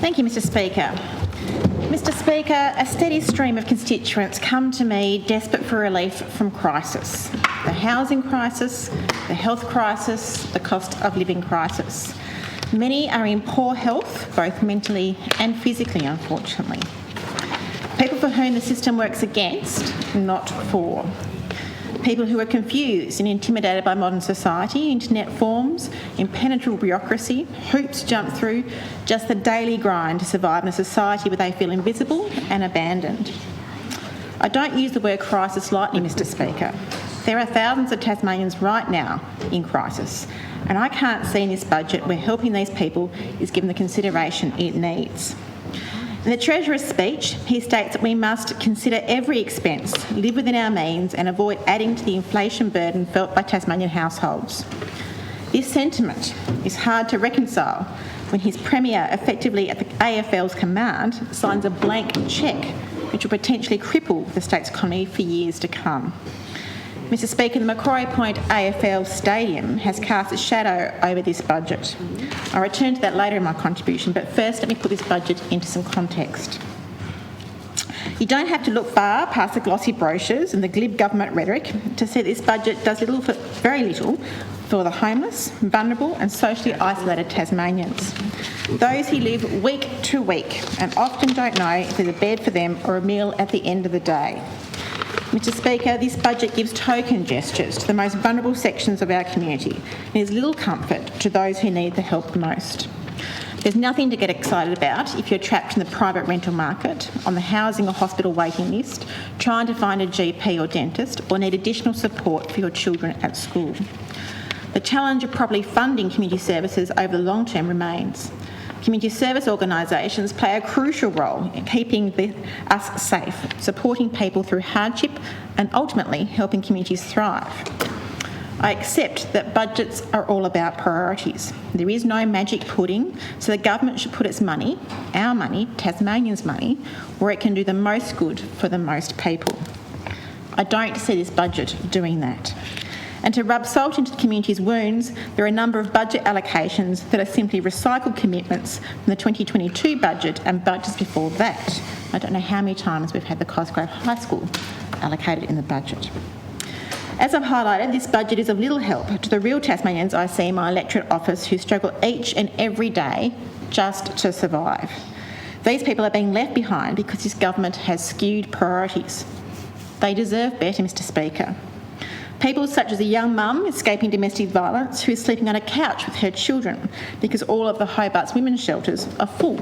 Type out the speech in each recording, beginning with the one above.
Thank you, Mr Speaker. Mr Speaker, a steady stream of constituents come to me desperate for relief from crisis. The housing crisis, the health crisis, the cost of living crisis. Many are in poor health, both mentally and physically, unfortunately. People for whom the system works against, not for. People who are confused and intimidated by modern society, internet forms, impenetrable bureaucracy, hoops jumped through, just the daily grind to survive in a society where they feel invisible and abandoned. I don't use the word crisis lightly, Mr Speaker. There are thousands of Tasmanians right now in crisis, and I can't see in this budget where helping these people is given the consideration it needs. In the Treasurer's speech, he states that we must consider every expense, live within our means and avoid adding to the inflation burden felt by Tasmanian households. This sentiment is hard to reconcile when his Premier, effectively at the AFL's command, signs a blank cheque which will potentially cripple the state's economy for years to come. Mr Speaker, the Macquarie Point AFL Stadium has cast a shadow over this budget. I'll return to that later in my contribution, but first let me put this budget into some context. You don't have to look far past the glossy brochures and the glib government rhetoric to see this budget does very little for the homeless, vulnerable and socially isolated Tasmanians. Those who live week to week and often don't know if there's a bed for them or a meal at the end of the day. Mr Speaker, this budget gives token gestures to the most vulnerable sections of our community and is little comfort to those who need the help the most. There's nothing to get excited about if you're trapped in the private rental market, on the housing or hospital waiting list, trying to find a GP or dentist, or need additional support for your children at school. The challenge of properly funding community services over the long term remains. Community service organisations play a crucial role in keeping us safe, supporting people through hardship and ultimately helping communities thrive. I accept that budgets are all about priorities. There is no magic pudding, so the government should put its money, our money, Tasmanians' money, where it can do the most good for the most people. I don't see this budget doing that. And to rub salt into the community's wounds, there are a number of budget allocations that are simply recycled commitments from the 2022 budget and budgets before that. I don't know how many times we've had the Cosgrove High School allocated in the budget. As I've highlighted, this budget is of little help to the real Tasmanians I see in my electorate office who struggle each and every day just to survive. These people are being left behind because this government has skewed priorities. They deserve better, Mr Speaker. People such as a young mum escaping domestic violence who is sleeping on a couch with her children because all of the Hobart's women's shelters are full.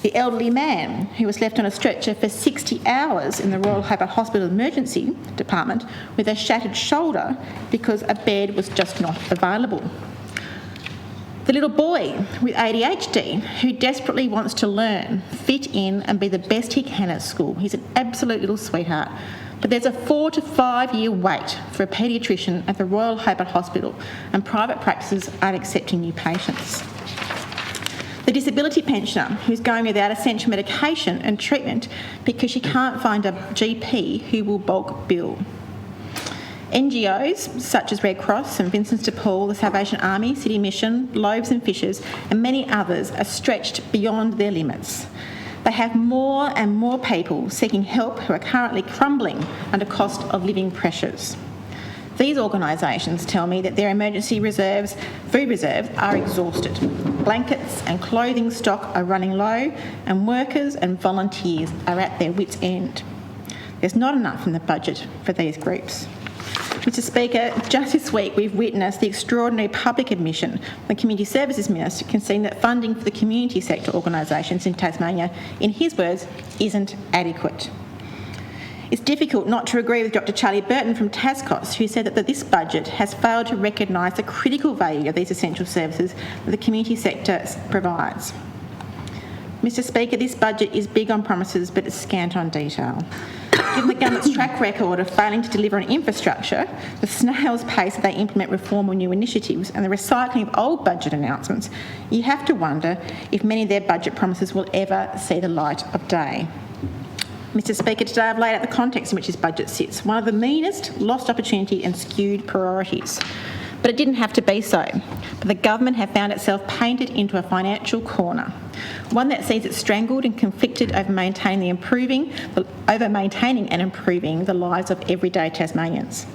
The elderly man who was left on a stretcher for 60 hours in the Royal Hobart Hospital Emergency Department with a shattered shoulder because a bed was just not available. The little boy with ADHD who desperately wants to learn, fit in and be the best he can at school. He's an absolute little sweetheart. But there's a 4 to 5 year wait for a paediatrician at the Royal Hobart Hospital, and private practices aren't accepting new patients. The disability pensioner who's going without essential medication and treatment because she can't find a GP who will bulk bill. NGOs such as Red Cross and Vincent de Paul, the Salvation Army, City Mission, Loaves and Fishes and many others are stretched beyond their limits. They have more and more people seeking help who are currently crumbling under cost of living pressures. These organisations tell me that their emergency reserves, food reserves, are exhausted. Blankets and clothing stock are running low, and workers and volunteers are at their wits' end. There's not enough in the budget for these groups. Mr Speaker, just this week we've witnessed the extraordinary public admission from the Community Services Minister conceding that funding for the community sector organisations in Tasmania, in his words, isn't adequate. It's difficult not to agree with Dr Charlie Burton from Tascos, who said that this budget has failed to recognise the critical value of these essential services that the community sector provides. Mr Speaker, this budget is big on promises but it's scant on detail. Given the government's track record of failing to deliver on infrastructure, the snail's pace that they implement reform or new initiatives and the recycling of old budget announcements, you have to wonder if many of their budget promises will ever see the light of day. Mr Speaker, today I've laid out the context in which this budget sits, one of the meanest, lost opportunity and skewed priorities. But it didn't have to be so. But the government have found itself painted into a financial corner. one that sees it strangled and conflicted over maintaining and improving the lives of everyday Tasmanians.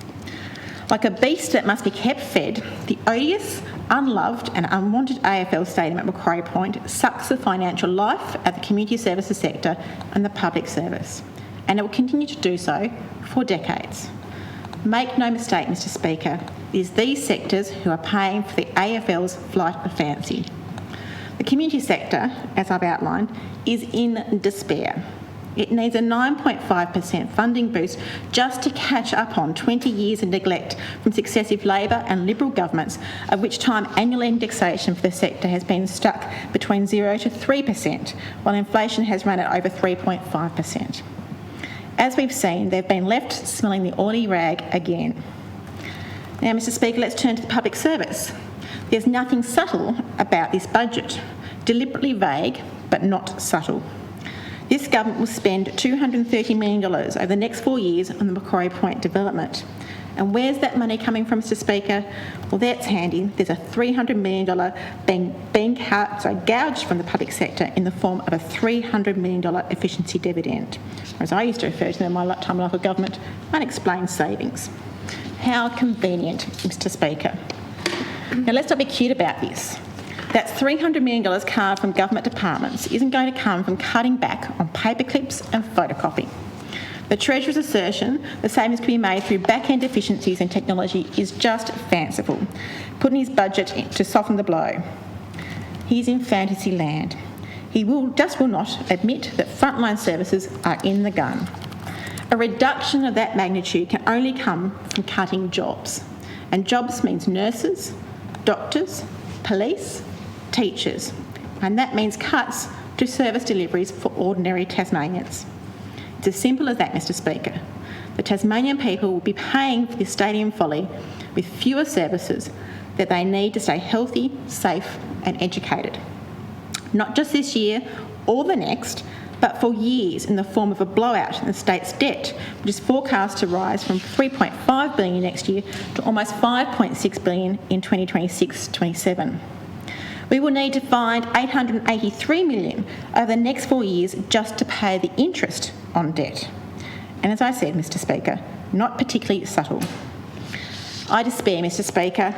Like a beast that must be kept fed, the odious, unloved and unwanted AFL Stadium at Macquarie Point sucks the financial life out of the community services sector and the public service, and it will continue to do so for decades. Make no mistake, Mr Speaker, it is these sectors who are paying for the AFL's flight of fancy. The community sector, as I've outlined, is in despair. It needs a 9.5% funding boost just to catch up on 20 years of neglect from successive Labor and Liberal governments, of which time annual indexation for the sector has been stuck between 0 to 3%, while inflation has run at over 3.5%. As we've seen, they've been left smelling the oily rag again. Now, Mr Speaker, let's turn to the public service. There's nothing subtle about this budget, deliberately vague but not subtle. This government will spend $230 million over the next 4 years on the Macquarie Point development. And where's that money coming from, Mr Speaker? Well, that's handy. There's a $300 million being gouged from the public sector in the form of a $300 million efficiency dividend, or as I used to refer to them in my time in local government, unexplained savings. How convenient, Mr Speaker. Now, let's not be cute about this. That $300 million carved from government departments isn't going to come from cutting back on paper clips and photocopy. The Treasurer's assertion the savings can be made through back-end efficiencies and technology is just fanciful, put in his budget to soften the blow. He's in fantasy land. He will not admit that frontline services are in the gun. A reduction of that magnitude can only come from cutting jobs. And jobs means nurses, doctors, police, teachers, and that means cuts to service deliveries for ordinary Tasmanians. It's as simple as that, Mr Speaker. The Tasmanian people will be paying for this stadium folly with fewer services that they need to stay healthy, safe and educated. Not just this year or the next, but for years in the form of a blowout in the state's debt, which is forecast to rise from $3.5 billion next year to almost $5.6 billion in 2026-27. We will need to find $883 million over the next 4 years just to pay the interest on debt. And as I said, Mr Speaker, not particularly subtle. I despair, Mr Speaker.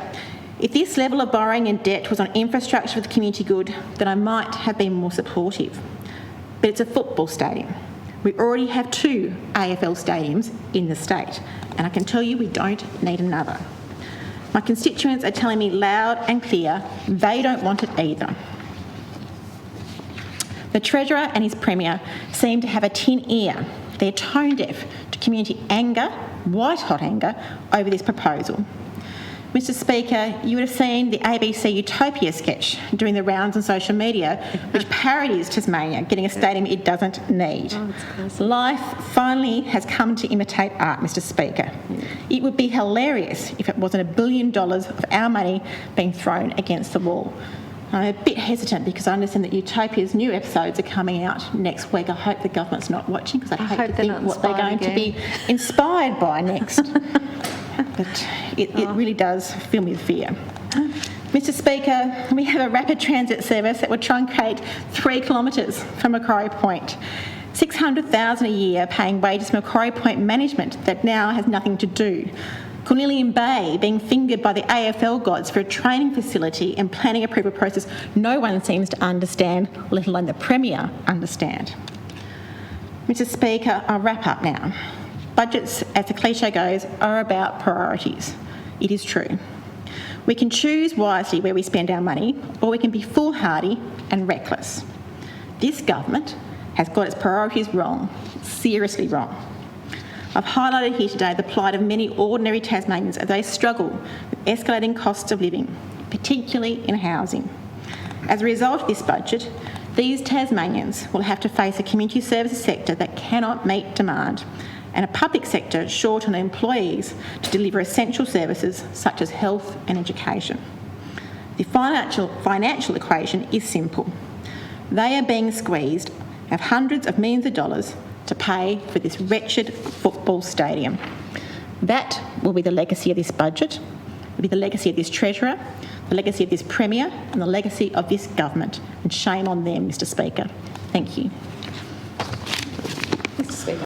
If this level of borrowing and debt was on infrastructure for the community good, then I might have been more supportive. But it's a football stadium. We already have 2 AFL stadiums in the state, and I can tell you we don't need another. My constituents are telling me loud and clear they don't want it either. The Treasurer and his Premier seem to have a tin ear. They're tone deaf to community anger, white-hot anger, over this proposal. Mr Speaker, you would have seen the ABC Utopia sketch doing the rounds on social media, which parodies Tasmania getting a stadium it doesn't need. Life finally has come to imitate art, Mr Speaker. It would be hilarious if it wasn't $1 billion of our money being thrown against the wall. I'm a bit hesitant because I understand that Utopia's new episodes are coming out next week. I hope the government's not watching because I hate to think what they're going to be inspired by next. But it really does fill me with fear. Mr Speaker, we have a rapid transit service that would truncate 3 kilometres from Macquarie Point. $600,000 a year paying wages for Macquarie Point management that now has nothing to do. Cornelian Bay being fingered by the AFL gods for a training facility and planning approval process no one seems to understand, let alone the Premier understand. Mr Speaker, I'll wrap up now. Budgets, as the cliche goes, are about priorities. It is true. We can choose wisely where we spend our money, or we can be foolhardy and reckless. This government has got its priorities wrong, seriously wrong. I've highlighted here today the plight of many ordinary Tasmanians as they struggle with escalating costs of living, particularly in housing. As a result of this budget, these Tasmanians will have to face a community services sector that cannot meet demand, and a public sector short on employees to deliver essential services such as health and education. The financial equation is simple. They are being squeezed, have hundreds of millions of dollars to pay for this wretched football stadium. That will be the legacy of this budget, will be the legacy of this Treasurer, the legacy of this Premier and the legacy of this government. And shame on them, Mr Speaker. Thank you. Mr Speaker.